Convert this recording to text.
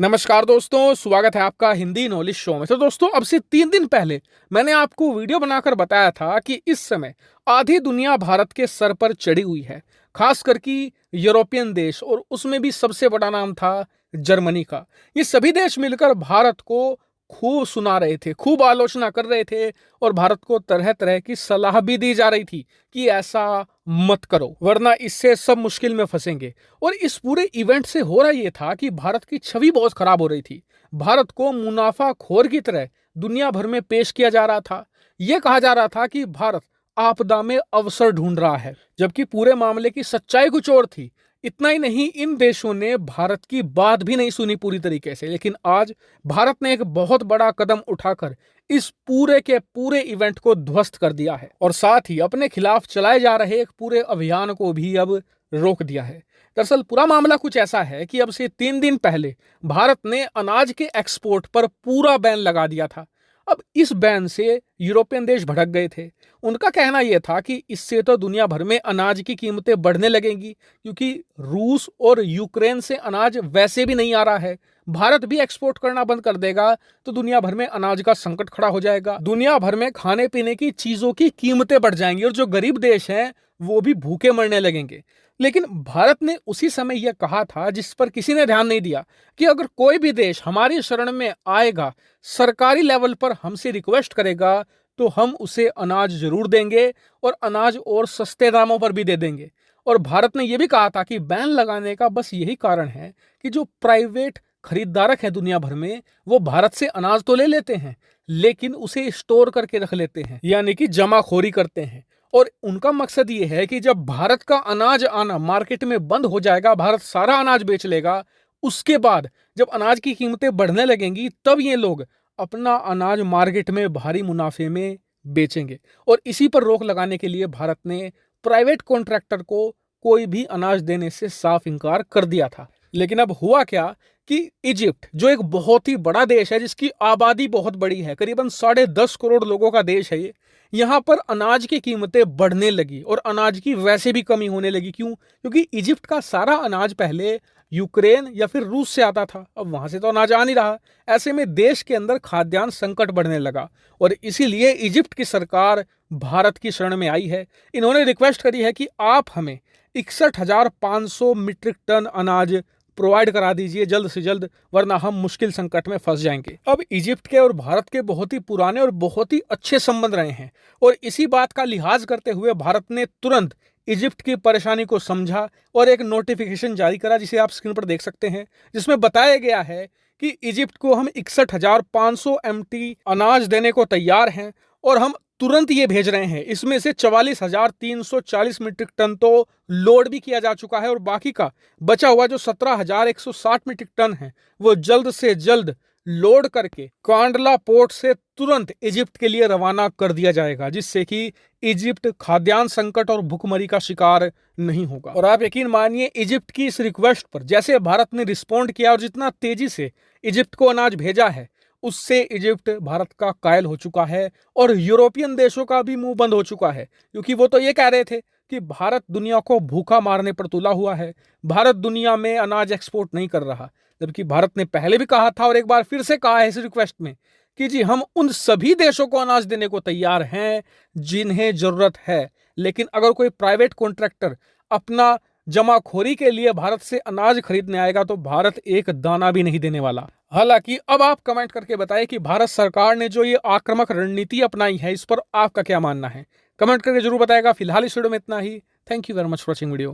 नमस्कार दोस्तों, स्वागत है आपका हिंदी नॉलेज शो में। तो दोस्तों, अब से 3 दिन पहले मैंने आपको वीडियो बनाकर बताया था कि इस समय आधी दुनिया भारत के सर पर चढ़ी हुई है, खासकर कि यूरोपियन देश, और उसमें भी सबसे बड़ा नाम था जर्मनी का। ये सभी देश मिलकर भारत को खूब सुना रहे थे, खूब आलोचना कर रहे थे, और भारत को तरह तरह की सलाह भी दी जा रही थी कि ऐसा मत करो वरना इससे सब मुश्किल में फंसेंगे। और इस पूरे इवेंट से हो रहा ये था कि भारत की छवि बहुत खराब हो रही थी। भारत को मुनाफाखोर की तरह दुनिया भर में पेश किया जा रहा था। यह कहा जा रहा था कि भारत आपदा में अवसर ढूंढ रहा है, जबकि पूरे मामले की सच्चाई कुछ और थी। इतना ही नहीं, इन देशों ने भारत की बात भी नहीं सुनी पूरी तरीके से। लेकिन आज भारत ने एक बहुत बड़ा कदम उठाकर इस पूरे के पूरे इवेंट को ध्वस्त कर दिया है, और साथ ही अपने खिलाफ चलाए जा रहे एक पूरे अभियान को भी अब रोक दिया है। दरअसल पूरा मामला कुछ ऐसा है कि अब से 3 दिन पहले भारत ने अनाज के एक्सपोर्ट पर पूरा बैन लगा दिया था। अब इस बैन से यूरोपियन देश भड़क गए थे। उनका कहना यह था कि इससे तो दुनिया भर में अनाज की कीमतें बढ़ने लगेंगी, क्योंकि रूस और यूक्रेन से अनाज वैसे भी नहीं आ रहा है। भारत भी एक्सपोर्ट करना बंद कर देगा तो दुनिया भर में अनाज का संकट खड़ा हो जाएगा। दुनिया भर में खाने पीने की चीजों की कीमतें बढ़ जाएंगी, और जो गरीब देश हैं वो भी भूखे मरने लगेंगे। लेकिन भारत ने उसी समय यह कहा था, जिस पर किसी ने ध्यान नहीं दिया, कि अगर कोई भी देश हमारी शरण में आएगा, सरकारी लेवल पर हमसे रिक्वेस्ट करेगा, तो हम उसे अनाज जरूर देंगे, और अनाज और सस्ते दामों पर भी दे देंगे। और भारत ने यह भी कहा था कि बैन लगाने का बस यही कारण है कि जो प्राइवेट खरीदारक है दुनिया भर में, वो भारत से अनाज तो ले लेते हैं, लेकिन उसे स्टोर करके रख लेते हैं, यानी कि जमाखोरी करते हैं। और उनका मकसद ये है कि जब भारत का अनाज आना मार्केट में बंद हो जाएगा, भारत सारा अनाज बेच लेगा, उसके बाद जब अनाज की कीमतें बढ़ने लगेंगी, तब ये लोग अपना अनाज मार्केट में भारी मुनाफे में बेचेंगे। और इसी पर रोक लगाने के लिए भारत ने प्राइवेट कॉन्ट्रैक्टर को कोई भी अनाज देने से साफ इनकार कर दिया था। लेकिन अब हुआ क्या कि इजिप्ट, जो एक बहुत ही बड़ा देश है, जिसकी आबादी बहुत बड़ी है, करीबन 10.5 करोड़ लोगों का देश है ये, यहाँ पर अनाज की कीमतें बढ़ने लगी और अनाज की वैसे भी कमी होने लगी। क्यों? क्योंकि इजिप्ट का सारा अनाज पहले यूक्रेन या फिर रूस से आता था, अब वहां से तो अनाज आ नहीं रहा। ऐसे में देश के अंदर खाद्यान्न संकट बढ़ने लगा, और इसीलिए इजिप्ट की सरकार भारत की शरण में आई है। इन्होंने रिक्वेस्ट करी है कि आप हमें 61,500 मीट्रिक टन अनाज प्रोवाइड करा दीजिए जल्द से जल्द, वरना हम मुश्किल संकट में फंस जाएंगे। अब इजिप्ट के और भारत के बहुत ही पुराने और बहुत ही अच्छे संबंध रहे हैं, और इसी बात का लिहाज करते हुए भारत ने तुरंत इजिप्ट की परेशानी को समझा और एक नोटिफिकेशन जारी करा, जिसे आप स्क्रीन पर देख सकते हैं, जिसमें बताया गया है कि इजिप्ट को हम 61,500 MT अनाज देने को तैयार हैं, और हम तुरंत ये भेज रहे हैं। इसमें से 44,340 मीट्रिक टन तो लोड भी किया जा चुका है, और बाकी का बचा हुआ जो 17,160 मीट्रिक टन है, वो जल्द से जल्द लोड करके कांडला पोर्ट से तुरंत इजिप्ट के लिए रवाना कर दिया जाएगा, जिससे कि इजिप्ट खाद्यान्न संकट और भुखमरी का शिकार नहीं होगा। और आप यकीन मानिए, इजिप्ट की इस रिक्वेस्ट पर जैसे भारत ने रिस्पॉन्ड किया और जितना तेजी से इजिप्ट को अनाज भेजा है, उससे इजिप्ट भारत का कायल हो चुका है, और यूरोपियन देशों का भी मुंह बंद हो चुका है। क्योंकि वो तो ये कह रहे थे कि भारत दुनिया को भूखा मारने पर तुला हुआ है, भारत दुनिया में अनाज एक्सपोर्ट नहीं कर रहा। जबकि भारत ने पहले भी कहा था, और एक बार फिर से कहा है इस रिक्वेस्ट में, कि जी हम उन सभी देशों को अनाज देने को तैयार हैं जिन्हें जरूरत है। लेकिन अगर कोई प्राइवेट कॉन्ट्रैक्टर अपना जमाखोरी के लिए भारत से अनाज खरीदने आएगा, तो भारत एक दाना भी नहीं देने वाला। हालांकि अब आप कमेंट करके बताएं कि भारत सरकार ने जो ये आक्रामक रणनीति अपनाई है, इस पर आपका क्या मानना है। कमेंट करके जरूर बताएगा। फिलहाल इस वीडियो में इतना ही। Thank you very much for watching video.